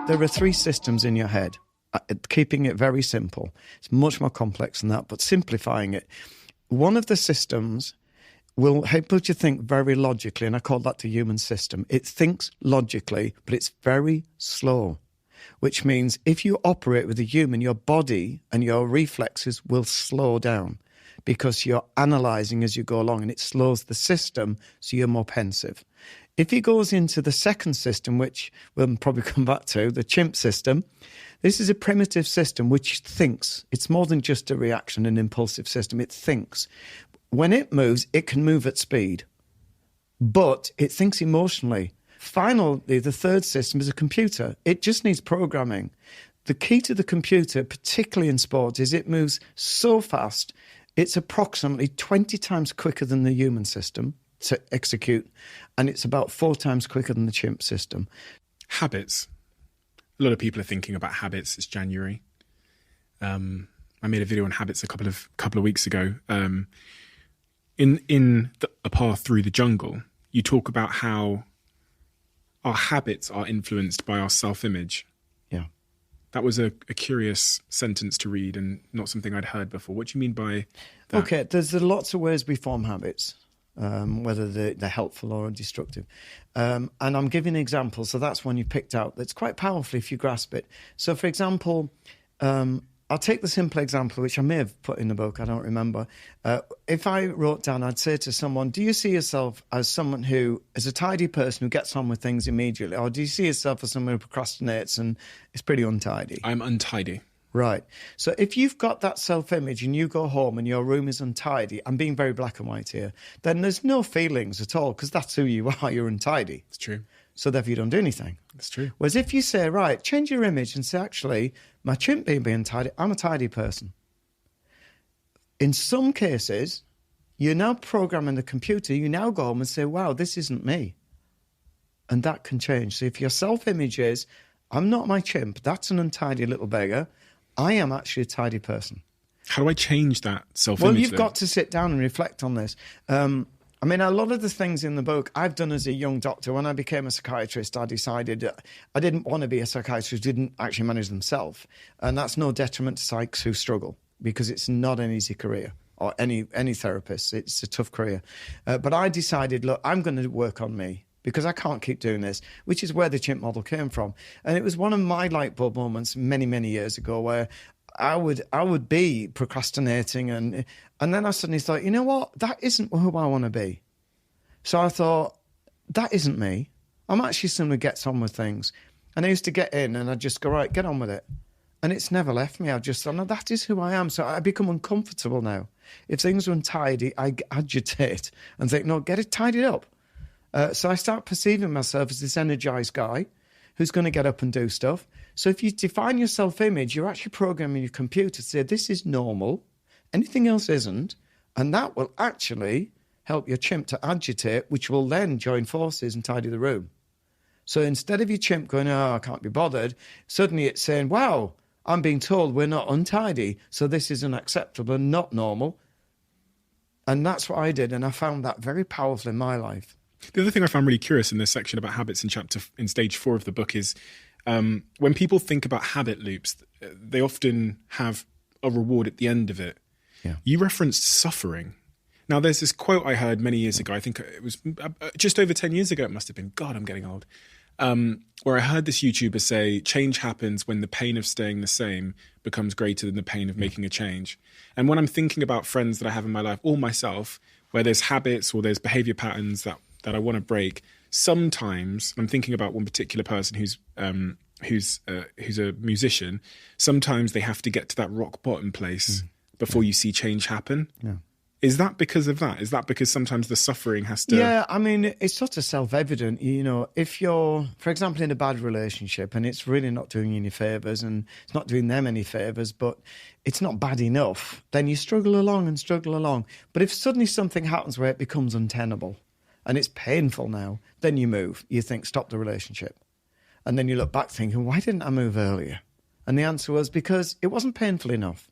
There are three systems in your head. Keeping it very simple. It's much more complex than that, but simplifying it. One of the systems will help you think very logically, and I call that the human system. It thinks logically, but it's very slow, which means if you operate with a human, your body and your reflexes will slow down because you're analysing as you go along, and it slows the system, so you're more pensive. If he goes into the second system, which we'll probably come back to, the chimp system, this is a primitive system which thinks. It's more than just a reaction, an impulsive system. It thinks. When it moves, it can move at speed, but it thinks emotionally. Finally, the third system is a computer. It just needs programming. The key to the computer, particularly in sports, is it moves so fast, it's approximately 20 times quicker than the human system to execute, and it's about 4 times quicker than the chimp system. Habits. A lot of people are thinking about habits. It's January. I made a video on habits a couple of weeks ago. In A Path Through the Jungle, you talk about how our habits are influenced by our self-image. Yeah. That was a curious sentence to read and not something I'd heard before. What do you mean by that? Okay, there's lots of ways we form habits. Whether they're helpful or destructive. And I'm giving examples, so that's one you picked out. That's quite powerful if you grasp it. So, for example, I'll take the simple example, which I may have put in the book, I don't remember. If I wrote down, I'd say to someone, do you see yourself as someone who is a tidy person who gets on with things immediately? Or do you see yourself as someone who procrastinates and is pretty untidy? I'm untidy. Right. So if you've got that self-image and you go home and your room is untidy, I'm being very black and white here, then there's no feelings at all because that's who you are. You're untidy. It's true. So therefore you don't do anything. It's true. Whereas if you say, right, change your image and say, actually, my chimp being untidy, I'm a tidy person. In some cases, you're now programming the computer. You now go home and say, wow, this isn't me. And that can change. So if your self-image is, I'm not my chimp, that's an untidy little beggar, I am actually a tidy person. How do I change that self-image? Well, you've got to sit down and reflect on this. I mean, a lot of the things in the book I've done as a young doctor. When I became a psychiatrist, I decided I didn't want to be a psychiatrist who didn't actually manage themselves. And that's no detriment to psychs who struggle, because it's not an easy career, or any therapist. It's a tough career. But I decided, look, I'm going to work on me, because I can't keep doing this, which is where the chimp model came from. And it was one of my light bulb moments many, many years ago where I would be procrastinating and then I suddenly thought, you know what? That isn't who I want to be. So I thought, that isn't me. I'm actually someone who gets on with things. And I used to get in and I'd just go, right, get on with it. And it's never left me. I just thought, no, that is who I am. So I become uncomfortable now. If things are untidy, I agitate and think, no, get it tidied up. So I start perceiving myself as this energized guy who's going to get up and do stuff. So if you define your self-image, you're actually programming your computer to say, this is normal, anything else isn't, and that will actually help your chimp to agitate, which will then join forces and tidy the room. So instead of your chimp going, oh, I can't be bothered, suddenly it's saying, wow, I'm being told we're not untidy, so this is unacceptable and not normal. And that's what I did, and I found that very powerful in my life. The other thing I found really curious in this section about habits in stage 4 of the book is when people think about habit loops, they often have a reward at the end of it. Yeah. You referenced suffering. Now, there's this quote I heard many years ago. I think it was just over 10 years ago. It must have been. God, I'm getting old. Where I heard this YouTuber say, change happens when the pain of staying the same becomes greater than the pain of making a change. And when I'm thinking about friends that I have in my life or myself, where there's habits or there's behavior patterns that I want to break, sometimes I'm thinking about one particular person who's a musician. Sometimes they have to get to that rock bottom place before you see change happen. Yeah. Is that because of that? Is that because sometimes the suffering has to... Yeah, I mean, it's sort of self-evident. You know, if you're, for example, in a bad relationship and it's really not doing you any favours and it's not doing them any favours, but it's not bad enough, then you struggle along. But if suddenly something happens where it becomes untenable and it's painful now, then you move. You think, stop the relationship. And then you look back thinking, why didn't I move earlier? And the answer was because it wasn't painful enough.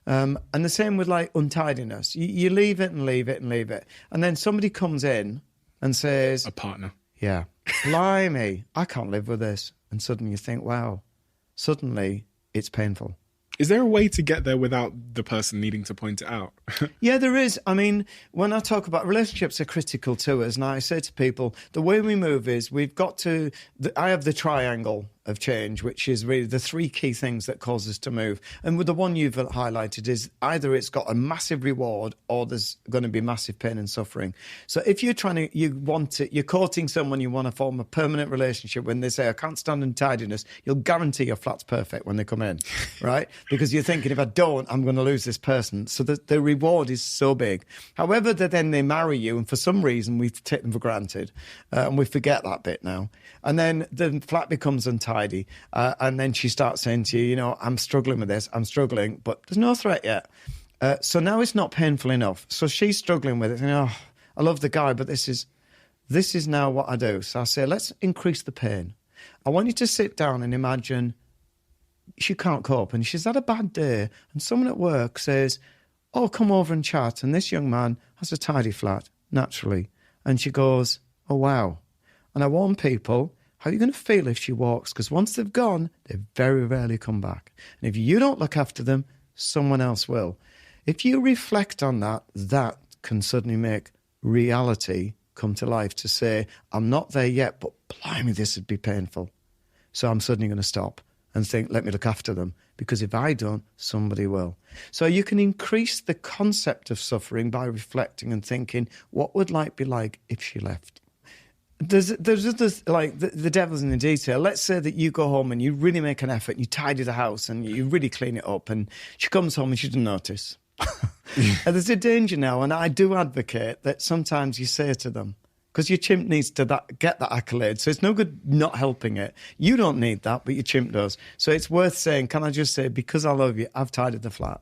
And the same with like untidiness. You leave it and leave it and leave it. And then somebody comes in and says... A partner. Yeah. Blimey, I can't live with this. And suddenly you think, wow, suddenly it's painful. Is there a way to get there without the person needing to point it out? Yeah, there is. I mean, when I talk about relationships are critical to us, and I say to people, the way we move is we've got to, I have the triangle of change, which is really the three key things that cause us to move. And with the one you've highlighted is either it's got a massive reward or there's going to be massive pain and suffering. So if you're you're courting someone, you want to form a permanent relationship, when they say, I can't stand untidiness, you'll guarantee your flat's perfect when they come in, right? Because you're thinking, if I don't, I'm going to lose this person. So the reward is so big. However, then they marry you, and for some reason we take them for granted, and we forget that bit now. And then the flat becomes untidy, and then she starts saying to you, I'm struggling with this, I'm struggling, but there's no threat yet. So now it's not painful enough. So she's struggling with it, I love the guy, but this is now what I do. So I say, let's increase the pain. I want you to sit down and imagine she can't cope, and she's had a bad day, and someone at work says, oh, come over and chat, and this young man has a tidy flat, naturally. And she goes, oh, wow. And I warn people, how are you going to feel if she walks? Because once they've gone, they very rarely come back. And if you don't look after them, someone else will. If you reflect on that, that can suddenly make reality come to life, to say, I'm not there yet, but blimey, this would be painful. So I'm suddenly going to stop and think, let me look after them. Because if I don't, somebody will. So you can increase the concept of suffering by reflecting and thinking, what would life be like if she left? There's like the devil's in the detail. Let's say that you go home and you really make an effort and you tidy the house and you really clean it up, and she comes home and she doesn't notice. And there's a danger now, and I do advocate that sometimes you say to them, because your chimp needs to get that accolade, so it's no good not helping it. You don't need that, but your chimp does. So it's worth saying, can I just say, because I love you, I've tidied the flat.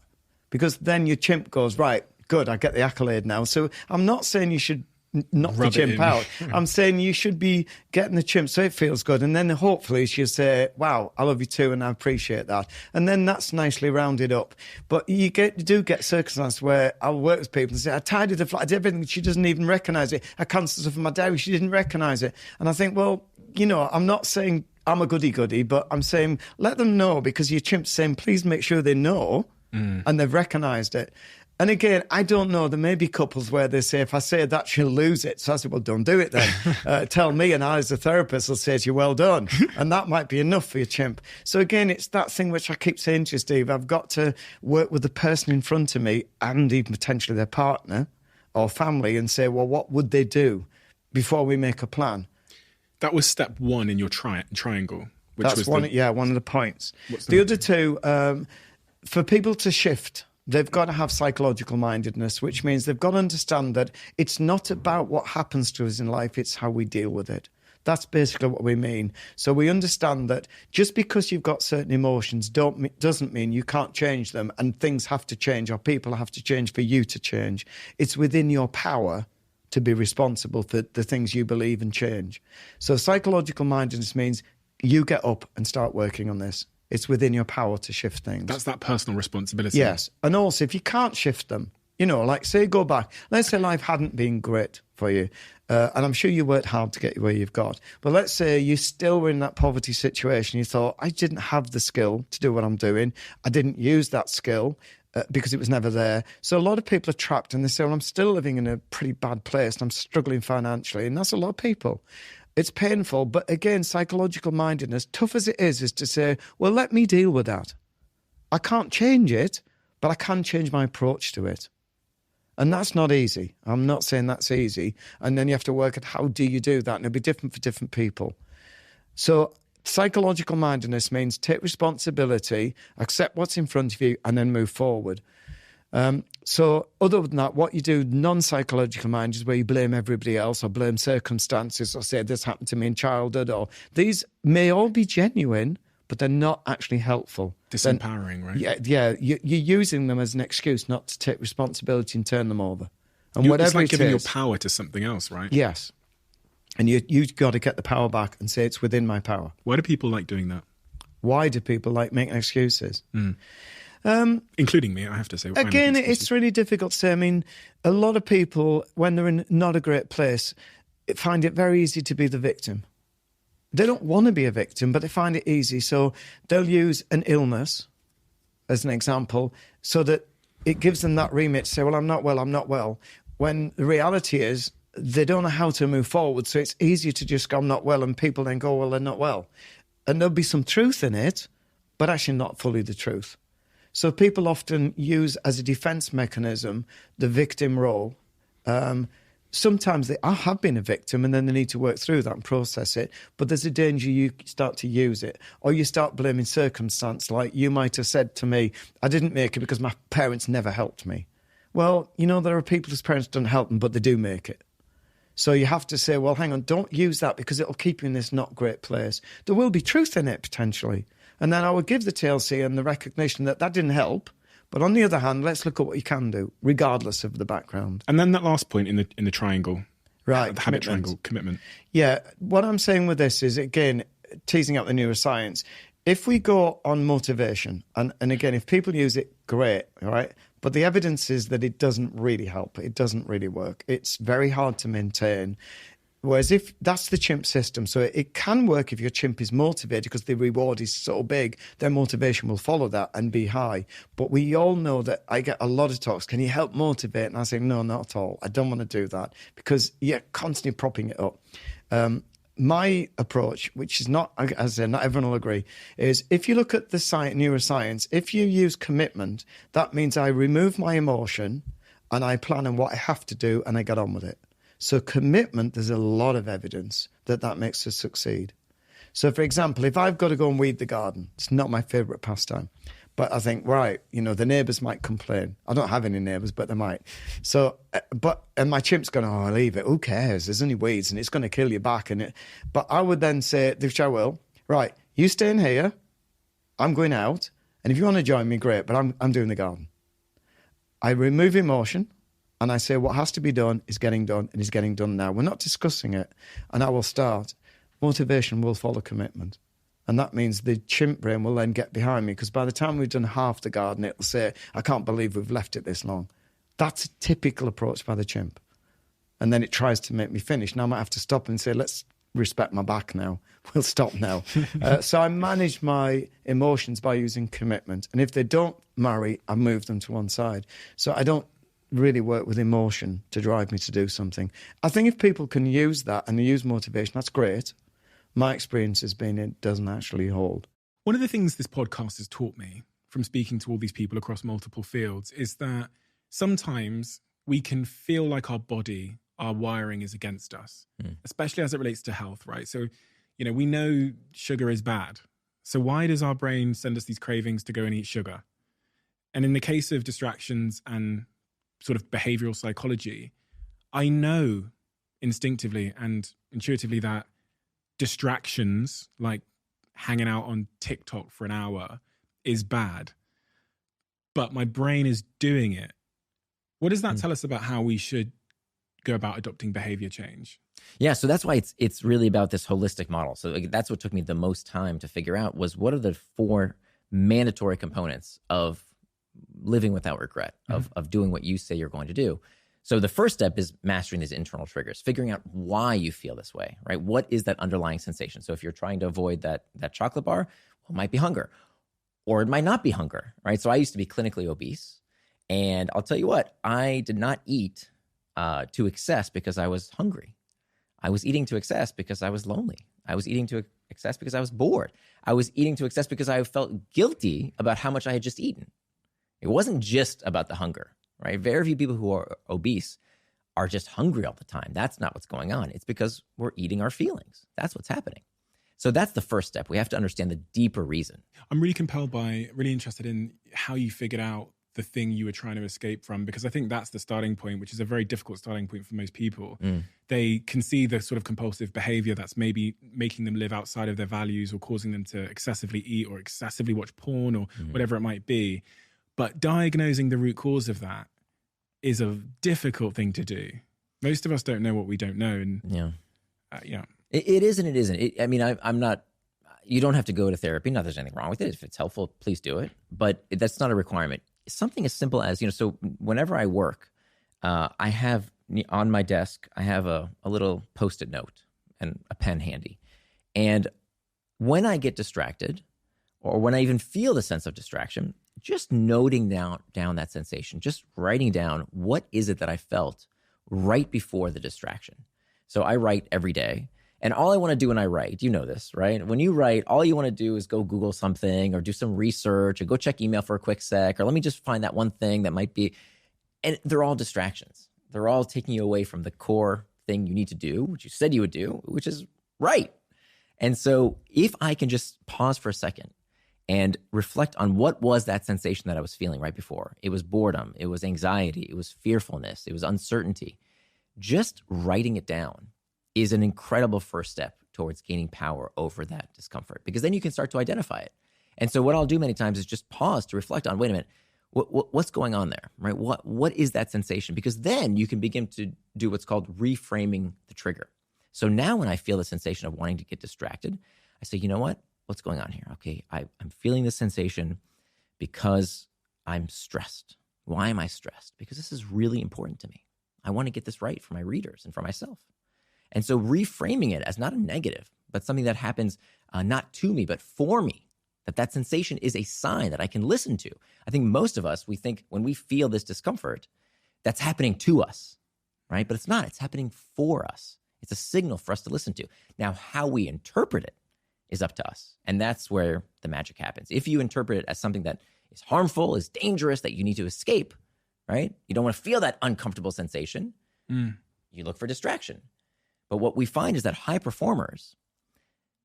Because then your chimp goes, right, good, I get the accolade now. So I'm not saying you should knock the chimp out. I'm saying you should be getting the chimp so it feels good, and then hopefully she'll say, wow, I love you too and I appreciate that, and then that's nicely rounded up. But you do get circumstances where I'll work with people and say, I tidied the flat, I did everything, she doesn't even recognise it, I cancelled stuff in my diary, she didn't recognise it. And I think, well, I'm not saying I'm a goody-goody, but I'm saying let them know, because your chimp's saying please make sure they know and they've recognised it. And again, I don't know, there may be couples where they say, if I say that, she'll lose it. So I said, well, don't do it then. Tell me, and I, as a therapist, will say to you, well done. And that might be enough for your chimp. So again, it's that thing which I keep saying to you, Steve, I've got to work with the person in front of me and even potentially their partner or family and say, well, what would they do before we make a plan? That was step one in your triangle. Which That's was one of the points. The other two, for people to shift, they've got to have psychological mindedness, which means they've got to understand that it's not about what happens to us in life, it's how we deal with it. That's basically what we mean. So we understand that just because you've got certain emotions doesn't mean you can't change them, and things have to change or people have to change for you to change. It's within your power to be responsible for the things you believe and change. So psychological mindedness means you get up and start working on this. It's within your power to shift things. That's that personal responsibility. Yes. And also, if you can't shift them, like say go back. Let's say life hadn't been great for you. And I'm sure you worked hard to get where you've got. But let's say you still were in that poverty situation. You thought, I didn't have the skill to do what I'm doing. I didn't use that skill because it was never there. So a lot of people are trapped and they say, well, I'm still living in a pretty bad place and I'm struggling financially. And that's a lot of people. It's painful, but again, psychological mindedness, tough as it is to say, well, let me deal with that. I can't change it, but I can change my approach to it. And that's not easy. I'm not saying that's easy. And then you have to work at how do you do that? And it'll be different for different people. So psychological mindedness means take responsibility, accept what's in front of you, and then move forward. So other than that, what you do, non-psychological mind, is where you blame everybody else or blame circumstances or say this happened to me in childhood, or these may all be genuine, but they're not actually helpful. Disempowering, right? Yeah. You're using them as an excuse not to take responsibility and turn them over. And it's like giving your power to something else, right? Yes. And you've got to get the power back and say it's within my power. Why do people like doing that? Why do people like making excuses? Including me, I have to say. Again, it's really difficult to say. I mean, a lot of people, when they're in not a great place, find it very easy to be the victim. They don't want to be a victim, but they find it easy. So they'll use an illness as an example so that it gives them that remit to say, well, I'm not well. When the reality is they don't know how to move forward. So it's easier to just go, I'm not well. And people then go, well, they're not well. And there'll be some truth in it, but actually not fully the truth. So people often use as a defense mechanism the victim role. Sometimes they have been a victim and then they need to work through that and process it. But there's a danger you start to use it, or you start blaming circumstance. Like you might have said to me, I didn't make it because my parents never helped me. Well, there are people whose parents don't help them, but they do make it. So you have to say, well, hang on, don't use that because it'll keep you in this not great place. There will be truth in it potentially. And then I would give the TLC and the recognition that didn't help. But on the other hand, let's look at what you can do, regardless of the background. And then that last point in the triangle, right? The habit triangle, commitment. Yeah, what I'm saying with this is, again, teasing out the neuroscience. If we go on motivation, and again, if people use it, great, all right? But the evidence is that it doesn't really help. It doesn't really work. It's very hard to maintain. Whereas if that's the chimp system, so it can work if your chimp is motivated because the reward is so big, their motivation will follow that and be high. But we all know that I get a lot of talks, can you help motivate? And I say, no, not at all. I don't want to do that because you're constantly propping it up. My approach, which is not, as I said, not everyone will agree, is if you look at the neuroscience, if you use commitment, that means I remove my emotion and I plan on what I have to do and I get on with it. So commitment, there's a lot of evidence that makes us succeed. So, for example, if I've got to go and weed the garden, it's not my favourite pastime. But I think, right, the neighbours might complain. I don't have any neighbours, but they might. So, and my chimp's going, oh, I'll leave it. Who cares? There's only weeds and it's going to kill your back. But I would then say, which I will, right, you stay in here, I'm going out. And if you want to join me, great, but I'm doing the garden. I remove emotion. And I say, what has to be done is getting done, and is getting done now. We're not discussing it. And I will start. Motivation will follow commitment. And that means the chimp brain will then get behind me, because by the time we've done half the garden, it'll say, I can't believe we've left it this long. That's a typical approach by the chimp. And then it tries to make me finish. Now I might have to stop and say, let's respect my back now. We'll stop now. So I manage my emotions by using commitment. And if they don't marry, I move them to one side. So I don't really work with emotion to drive me to do something. I think if people can use that and they use motivation, that's great. My experience has been it doesn't actually hold. One of the things this podcast has taught me from speaking to all these people across multiple fields is that sometimes we can feel like our body, our wiring is against us, especially as it relates to health, right? So, we know sugar is bad. So why does our brain send us these cravings to go and eat sugar? And in the case of distractions and sort of behavioral psychology, I know instinctively and intuitively that distractions like hanging out on TikTok for an hour is bad, but my brain is doing it. What does that tell us about how we should go about adopting behavior change? Yeah, so that's why it's really about this holistic model. So that's what took me the most time to figure out was what are the 4 mandatory components of living without regret, of doing what you say you're going to do. So the first step is mastering these internal triggers, figuring out why you feel this way, right? What is that underlying sensation? So if you're trying to avoid that chocolate bar, well, it might be hunger, or it might not be hunger, right? So I used to be clinically obese, and I'll tell you what, I did not eat to excess because I was hungry. I was eating to excess because I was lonely. I was eating to excess because I was bored. I was eating to excess because I felt guilty about how much I had just eaten. It wasn't just about the hunger, right? Very few people who are obese are just hungry all the time. That's not what's going on. It's because we're eating our feelings. That's what's happening. So that's the first step. We have to understand the deeper reason. I'm really interested in how you figured out the thing you were trying to escape from, because I think that's the starting point, which is a very difficult starting point for most people. They can see the sort of compulsive behavior that's maybe making them live outside of their values or causing them to excessively eat or excessively watch porn or whatever it might be. But diagnosing the root cause of that is a difficult thing to do. Most of us don't know what we don't know. And It is and it isn't. I'm not, you don't have to go to therapy. Not that there's anything wrong with it. If it's helpful, please do it. But that's not a requirement. Something as simple as, so whenever I work, I have on my desk, I have a little Post-it note and a pen handy. And when I get distracted, or when I even feel the sense of distraction, just noting down that sensation, just writing down what is it that I felt right before the distraction. So I write every day. And all I want to do when I write, you know this, right? When you write, all you want to do is go Google something or do some research or go check email for a quick sec, or let me just find that one thing that might be, and they're all distractions. They're all taking you away from the core thing you need to do, which you said you would do, which is right. And so if I can just pause for a second and reflect on what was that sensation that I was feeling right before. It was boredom, it was anxiety, it was fearfulness, it was uncertainty. Just writing it down is an incredible first step towards gaining power over that discomfort, because then you can start to identify it. And so what I'll do many times is just pause to reflect on, wait a minute, what's going on there, right? What is that sensation? Because then you can begin to do what's called reframing the trigger. So now when I feel the sensation of wanting to get distracted, I say, you know what? What's going on here? Okay, I'm feeling this sensation because I'm stressed. Why am I stressed? Because this is really important to me. I want to get this right for my readers and for myself. And so reframing it as not a negative, but something that happens not to me, but for me, that sensation is a sign that I can listen to. I think most of us, we think when we feel this discomfort, that's happening to us, right? But it's not. It's happening for us. It's a signal for us to listen to. Now, how we interpret it is up to us. And that's where the magic happens. If you interpret it as something that is harmful, is dangerous, that you need to escape, right? You don't want to feel that uncomfortable sensation. You look for distraction. But what we find is that high performers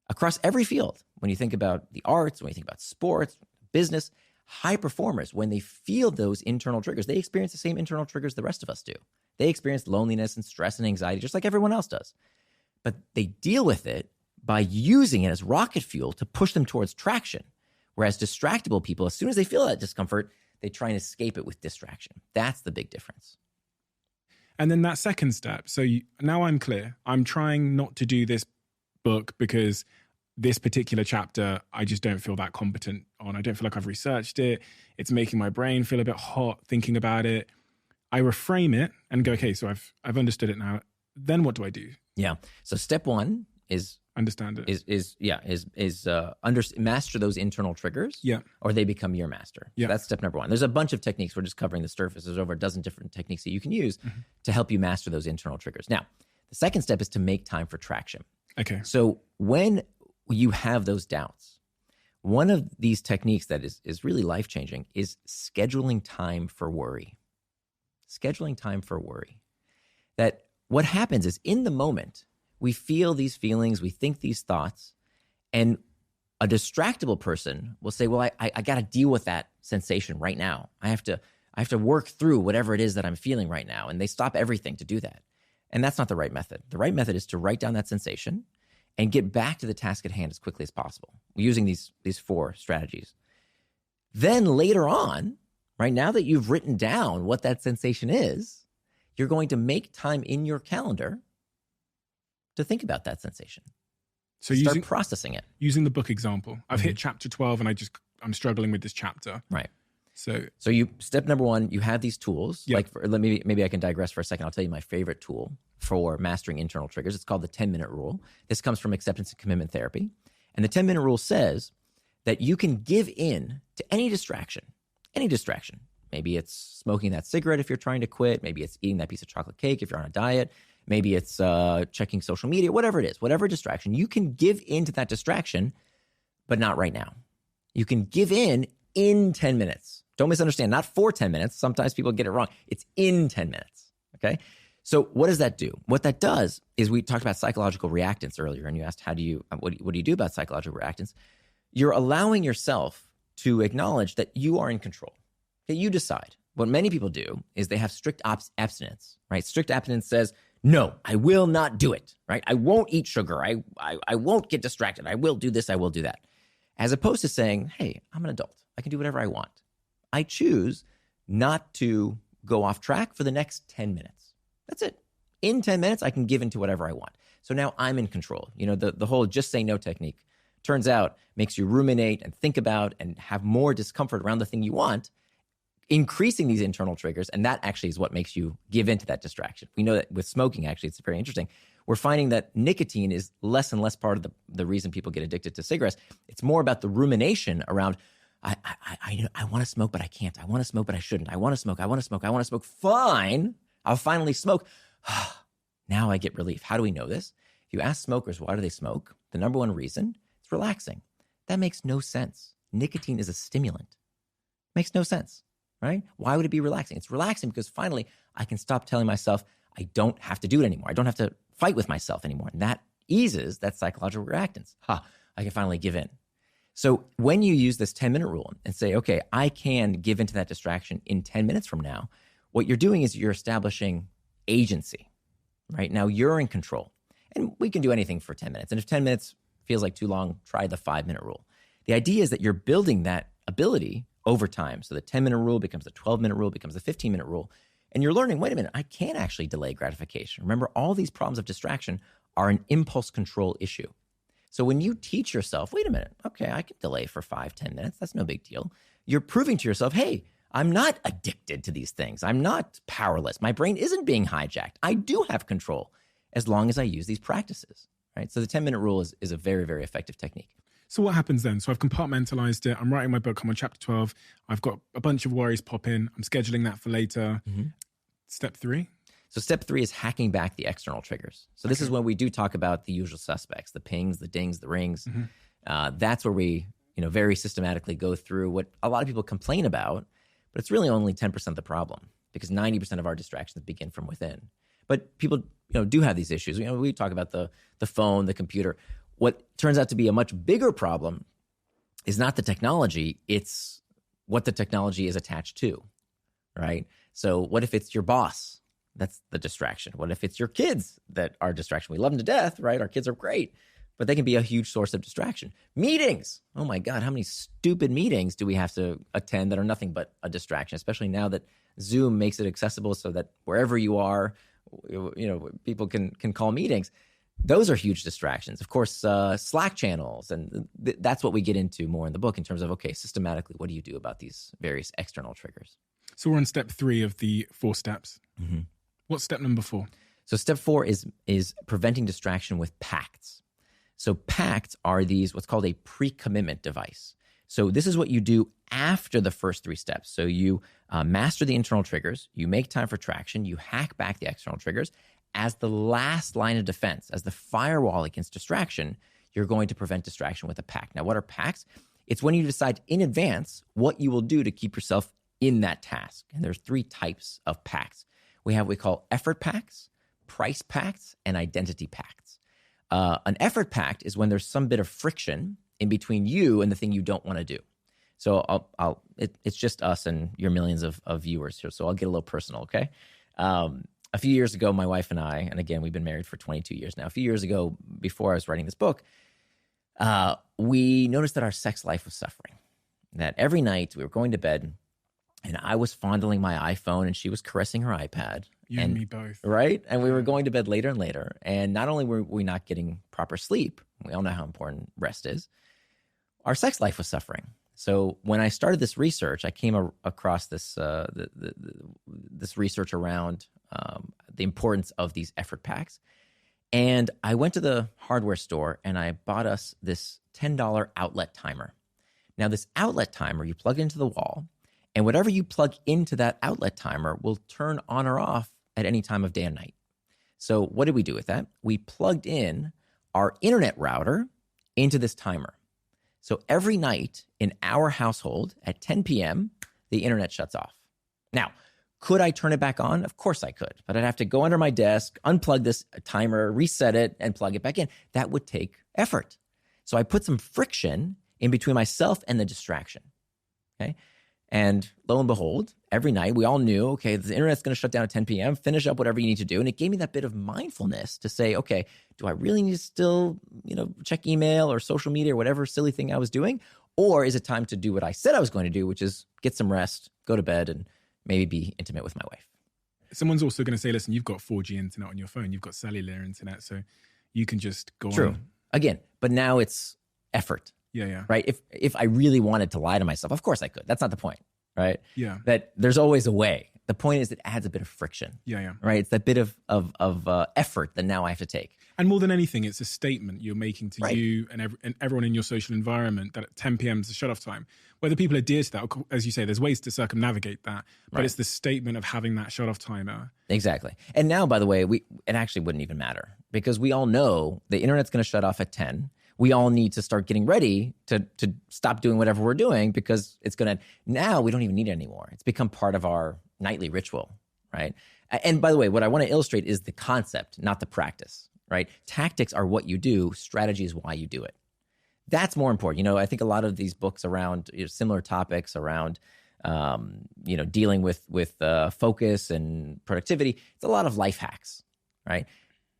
across every field, when you think about the arts, when you think about sports, business, high performers, when they feel those internal triggers, they experience the same internal triggers the rest of us do. They experience loneliness and stress and anxiety just like everyone else does. But they deal with it by using it as rocket fuel to push them towards traction. Whereas distractible people, as soon as they feel that discomfort, they try and escape it with distraction. That's the big difference. And then that second step. So now I'm clear. I'm trying not to do this book because this particular chapter, I just don't feel that competent on. I don't feel like I've researched it. It's making my brain feel a bit hot thinking about it. I reframe it and go, okay, so I've understood it now. Then what do I do? Yeah. So step one is understand it. Master those internal triggers. Yeah. Or they become your master. Yeah. So that's step number one. There's a bunch of techniques. We're just covering the surface. There's over a dozen different techniques that you can use to help you master those internal triggers. Now, the second step is to make time for traction. Okay. So when you have those doubts, one of these techniques that is really life-changing is scheduling time for worry. Scheduling time for worry. That what happens is in the moment, we feel these feelings, we think these thoughts, and a distractible person will say, well, I got to deal with that sensation right now. I have to work through whatever it is that I'm feeling right now. And they stop everything to do that. And that's not the right method. The right method is to write down that sensation and get back to the task at hand as quickly as possible using these four strategies. Then later on, right now that you've written down what that sensation is, you're going to make time in your calendar to think about that sensation. So start processing it. Using the book example, I've hit chapter 12 and I'm struggling with this chapter. Right. So you step number one, you have these tools. Yep. Maybe I can digress for a second. I'll tell you my favorite tool for mastering internal triggers. It's called the 10-minute rule. This comes from acceptance and commitment therapy. And the 10-minute rule says that you can give in to any distraction. Maybe it's smoking that cigarette if you're trying to quit. Maybe it's eating that piece of chocolate cake if you're on a diet. Maybe it's checking social media, whatever it is, whatever distraction. You can give in to that distraction, but not right now. You can give in 10 minutes. Don't misunderstand, not for 10 minutes. Sometimes people get it wrong. It's in 10 minutes, okay? So what does that do? What that does is we talked about psychological reactance earlier, and you asked, what do you do about psychological reactance? You're allowing yourself to acknowledge that you are in control. Okay, you decide. What many people do is they have strict abstinence, right? Strict abstinence says, no, I will not do it, right? I won't eat sugar. I won't get distracted. I will do this. I will do that. As opposed to saying, hey, I'm an adult. I can do whatever I want. I choose not to go off track for the next 10 minutes. That's it. In 10 minutes, I can give into whatever I want. So now I'm in control. You know, the whole just say no technique turns out makes you ruminate and think about and have more discomfort around the thing you want, increasing these internal triggers. And that actually is what makes you give into that distraction. We know that with smoking, actually, it's very interesting. We're finding that nicotine is less and less part of the reason people get addicted to cigarettes. It's more about the rumination around, I want to smoke, but I can't. I want to smoke, but I shouldn't. I want to smoke. I want to smoke. I want to smoke. Fine. I'll finally smoke. Now I get relief. How do we know this? If you ask smokers, why do they smoke? The number one reason, it's relaxing. That makes no sense. Nicotine is a stimulant. Makes no sense, right? Why would it be relaxing? It's relaxing because finally I can stop telling myself I don't have to do it anymore. I don't have to fight with myself anymore. And that eases that psychological reactance. I can finally give in. So when you use this 10-minute rule and say, okay, I can give into that distraction in 10 minutes from now, what you're doing is you're establishing agency, right? Now you're in control. And we can do anything for 10 minutes. And if 10 minutes feels like too long, try the 5-minute rule. The idea is that you're building that ability over time. So the 10-minute rule becomes the 12-minute rule, becomes the 15-minute rule. And you're learning, wait a minute, I can actually delay gratification. Remember, all these problems of distraction are an impulse control issue. So when you teach yourself, wait a minute, okay, I can delay for 5-10 minutes. That's no big deal. You're proving to yourself, hey, I'm not addicted to these things. I'm not powerless. My brain isn't being hijacked. I do have control as long as I use these practices, right? So the 10-minute rule is a very, very effective technique. So what happens then? So I've compartmentalized it. I'm writing my book. I'm on chapter 12. I've got a bunch of worries pop in. I'm scheduling that for later. Mm-hmm. Step 3? So step 3 is hacking back the external triggers. So this is when we do talk about the usual suspects, the pings, the dings, the rings. Mm-hmm. That's where we, very systematically go through what a lot of people complain about, but it's really only 10% of the problem because 90% of our distractions begin from within. But people, do have these issues. We talk about the phone, the computer. What turns out to be a much bigger problem is not the technology, it's what the technology is attached to, right? So what if it's your boss? That's the distraction. What if it's your kids that are distraction? We love them to death, right? Our kids are great, but they can be a huge source of distraction. Meetings. Oh my God, how many stupid meetings do we have to attend that are nothing but a distraction, especially now that Zoom makes it accessible so that wherever you are, people can call meetings. Those are huge distractions. Of course, Slack channels, and that's what we get into more in the book in terms of, okay, systematically, what do you do about these various external triggers? So we're on step 3 of the 4 steps. Mm-hmm. What's step number 4? So step 4 is preventing distraction with pacts. So pacts are these, what's called a pre-commitment device. So this is what you do after the first 3 steps. So you master the internal triggers, you make time for traction, you hack back the external triggers. As the last line of defense, as the firewall against distraction, you're going to prevent distraction with a pact. Now, what are pacts? It's when you decide in advance what you will do to keep yourself in that task. And there's 3 types of pacts. We have what we call effort pacts, price pacts, and identity pacts. An effort pact is when there's some bit of friction in between you and the thing you don't want to do. So it's just us and your millions of viewers here. So I'll get a little personal, okay? A few years ago, my wife and I, and again, we've been married for 22 years now. A few years ago, before I was writing this book, we noticed that our sex life was suffering. That every night we were going to bed and I was fondling my iPhone and she was caressing her iPad. You and me both. Right? And we were going to bed later and later. And not only were we not getting proper sleep, we all know how important rest is, our sex life was suffering. So when I started this research, I came across this this research around the importance of these effort packs. And I went to the hardware store and I bought us this $10 outlet timer. Now, this outlet timer, you plug it into the wall, and whatever you plug into that outlet timer will turn on or off at any time of day and night. So what did we do with that? We plugged in our internet router into this timer. So every night in our household at 10 p.m., the internet shuts off. Now, could I turn it back on? Of course I could, but I'd have to go under my desk, unplug this timer, reset it, and plug it back in. That would take effort. So I put some friction in between myself and the distraction, okay? And lo and behold, every night we all knew, okay, the internet's going to shut down at 10 p.m., finish up whatever you need to do. And it gave me that bit of mindfulness to say, okay, do I really need to still, check email or social media or whatever silly thing I was doing? Or is it time to do what I said I was going to do, which is get some rest, go to bed, and maybe be intimate with my wife? Someone's also going to say, listen, you've got 4G internet on your phone. You've got cellular internet, so you can just go True. on. Again, but now it's effort. Yeah. Right? If I really wanted to lie to myself, of course I could. That's not the point. right? Yeah. That there's always a way. The point is it adds a bit of friction. Yeah. Right? It's that bit of effort that now I have to take. And more than anything, it's a statement you're making to Right. you and everyone in your social environment that at 10 p.m. is the shut-off time. Whether people adhere to that, as you say, there's ways to circumnavigate that, but Right. it's the statement of having that shut-off timer. Exactly. And now, by the way, it actually wouldn't even matter because we all know the internet's going to shut off at 10. We all need to start getting ready to stop doing whatever we're doing because it's going to, now we don't even need it anymore. It's become part of our nightly ritual, right? And by the way, what I want to illustrate is the concept, not the practice, right? Tactics are what you do. Strategy is why you do it. That's more important. You know, I think a lot of these books around similar topics around, dealing with focus and productivity, it's a lot of life hacks, right?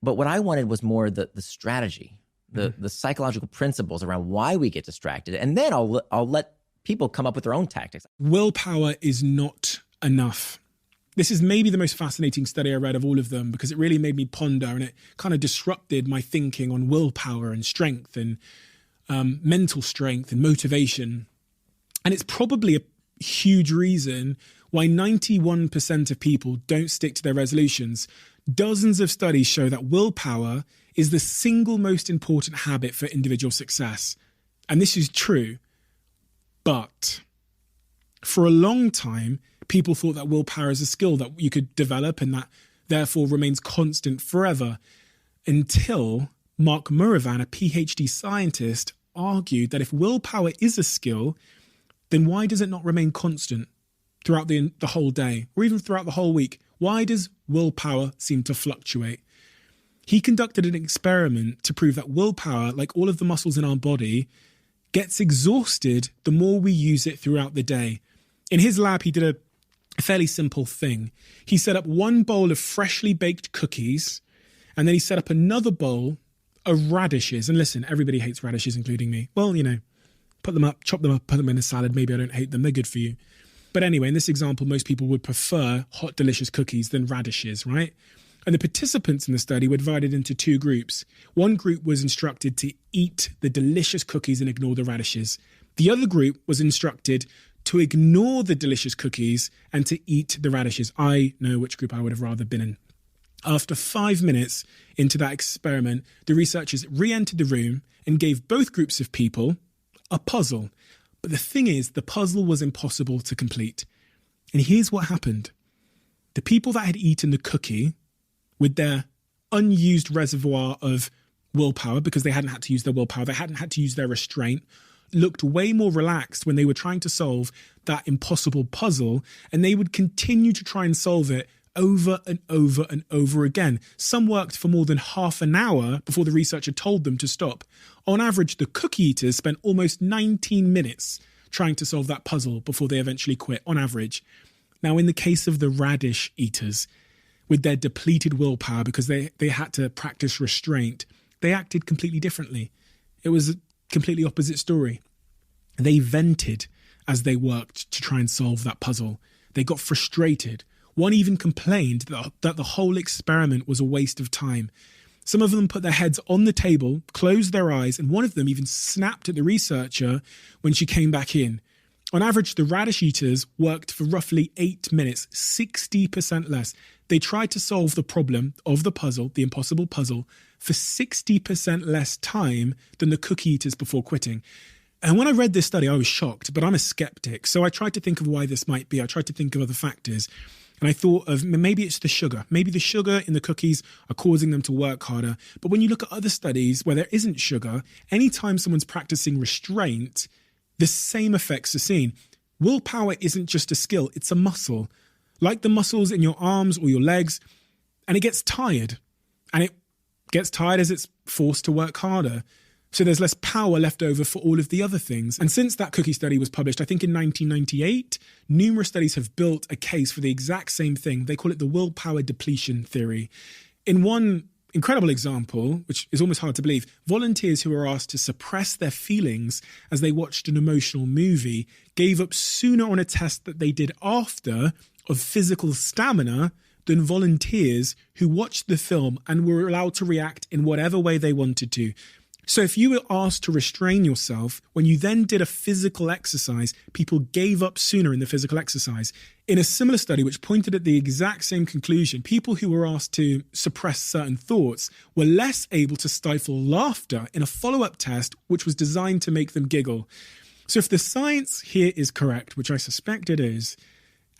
But what I wanted was more the strategy, the psychological principles around why we get distracted. And then I'll let people come up with their own tactics. Willpower is not enough. This is maybe the most fascinating study I read of all of them because it really made me ponder and it kind of disrupted my thinking on willpower and strength and mental strength and motivation. And it's probably a huge reason why 91% of people don't stick to their resolutions. Dozens of studies show that willpower is the single most important habit for individual success. And this is true. But for a long time, people thought that willpower is a skill that you could develop and that therefore remains constant forever until Mark Muravan, a PhD scientist, argued that if willpower is a skill, then why does it not remain constant throughout the whole day or even throughout the whole week? Why does willpower seem to fluctuate? He conducted an experiment to prove that willpower, like all of the muscles in our body, gets exhausted the more we use it throughout the day. In his lab, he did a fairly simple thing. He set up one bowl of freshly baked cookies, and then he set up another bowl of radishes. And listen, everybody hates radishes, including me. Well, put them up, chop them up, put them in a salad. Maybe I don't hate them. They're good for you. But anyway, in this example, most people would prefer hot, delicious cookies than radishes, right? And the participants in the study were divided into two groups. One group was instructed to eat the delicious cookies and ignore the radishes. The other group was instructed to ignore the delicious cookies and to eat the radishes. I know which group I would have rather been in. After 5 minutes into that experiment, the researchers re-entered the room and gave both groups of people a puzzle. But the thing is, the puzzle was impossible to complete. And here's what happened. The people that had eaten the cookie with their unused reservoir of willpower, because they hadn't had to use their willpower, they hadn't had to use their restraint, looked way more relaxed when they were trying to solve that impossible puzzle, and they would continue to try and solve it over and over and over again. Some worked for more than half an hour before the researcher told them to stop. On average, the cookie eaters spent almost 19 minutes trying to solve that puzzle before they eventually quit, on average. Now, in the case of the radish eaters, with their depleted willpower because they had to practice restraint, they acted completely differently. It was a completely opposite story. They vented as they worked to try and solve that puzzle. They got frustrated. One even complained that the whole experiment was a waste of time. Some of them put their heads on the table, closed their eyes, and one of them even snapped at the researcher when she came back in. On average, the radish eaters worked for roughly 8 minutes, 60% less. They tried to solve the problem of the puzzle, the impossible puzzle, for 60% less time than the cookie eaters before quitting. And when I read this study, I was shocked, but I'm a skeptic. So I tried to think of why this might be. I tried to think of other factors. And I thought of maybe it's the sugar. Maybe the sugar in the cookies are causing them to work harder. But when you look at other studies where there isn't sugar, anytime someone's practicing restraint, the same effects are seen. Willpower isn't just a skill, it's a muscle. Like the muscles in your arms or your legs, and it gets tired. And it gets tired as it's forced to work harder. So there's less power left over for all of the other things. And since that cookie study was published, I think in 1998, numerous studies have built a case for the exact same thing. They call it the willpower depletion theory. In one incredible example, which is almost hard to believe, volunteers who were asked to suppress their feelings as they watched an emotional movie gave up sooner on a test that they did after of physical stamina than volunteers who watched the film and were allowed to react in whatever way they wanted to. So if you were asked to restrain yourself, when you then did a physical exercise, people gave up sooner in the physical exercise. In a similar study which pointed at the exact same conclusion, people who were asked to suppress certain thoughts were less able to stifle laughter in a follow-up test which was designed to make them giggle. So if the science here is correct, which I suspect it is,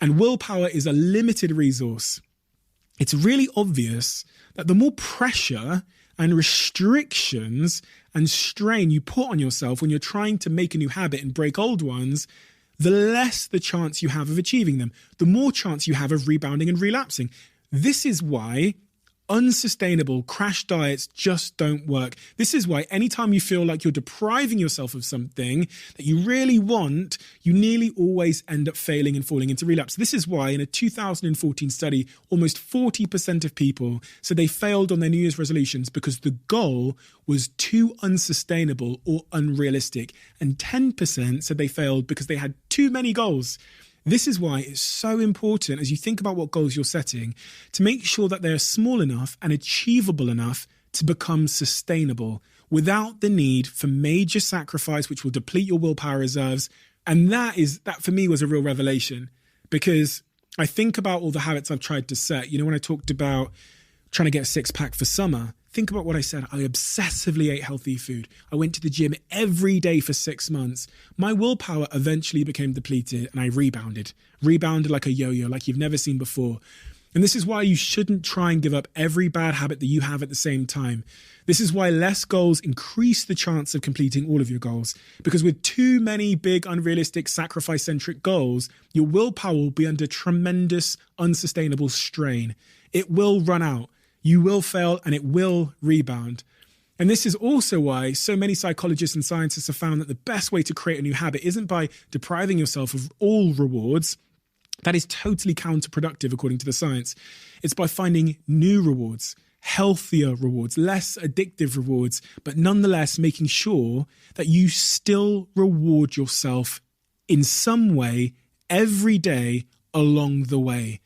and willpower is a limited resource, it's really obvious that the more pressure and restrictions and strain you put on yourself when you're trying to make a new habit and break old ones, the less the chance you have of achieving them, the more chance you have of rebounding and relapsing. This is why unsustainable crash diets just don't work. This is why anytime you feel like you're depriving yourself of something that you really want, you nearly always end up failing and falling into relapse. This is why in a 2014 study, almost 40% of people said they failed on their New Year's resolutions because the goal was too unsustainable or unrealistic. And 10% said they failed because they had too many goals. This is why it's so important as you think about what goals you're setting to make sure that they're small enough and achievable enough to become sustainable without the need for major sacrifice, which will deplete your willpower reserves. And that for me was a real revelation, because I think about all the habits I've tried to set. You know, when I talked about trying to get a six-pack for summer, think about what I said. I obsessively ate healthy food. I went to the gym every day for 6 months. My willpower eventually became depleted and I rebounded like a yo-yo, like you've never seen before. And this is why you shouldn't try and give up every bad habit that you have at the same time. This is why less goals increase the chance of completing all of your goals. Because with too many big, unrealistic, sacrifice-centric goals, your willpower will be under tremendous, unsustainable strain. It will run out. You will fail and it will rebound. And this is also why so many psychologists and scientists have found that the best way to create a new habit isn't by depriving yourself of all rewards. That is totally counterproductive according to the science. It's by finding new rewards, healthier rewards, less addictive rewards, but nonetheless making sure that you still reward yourself in some way every day along the way.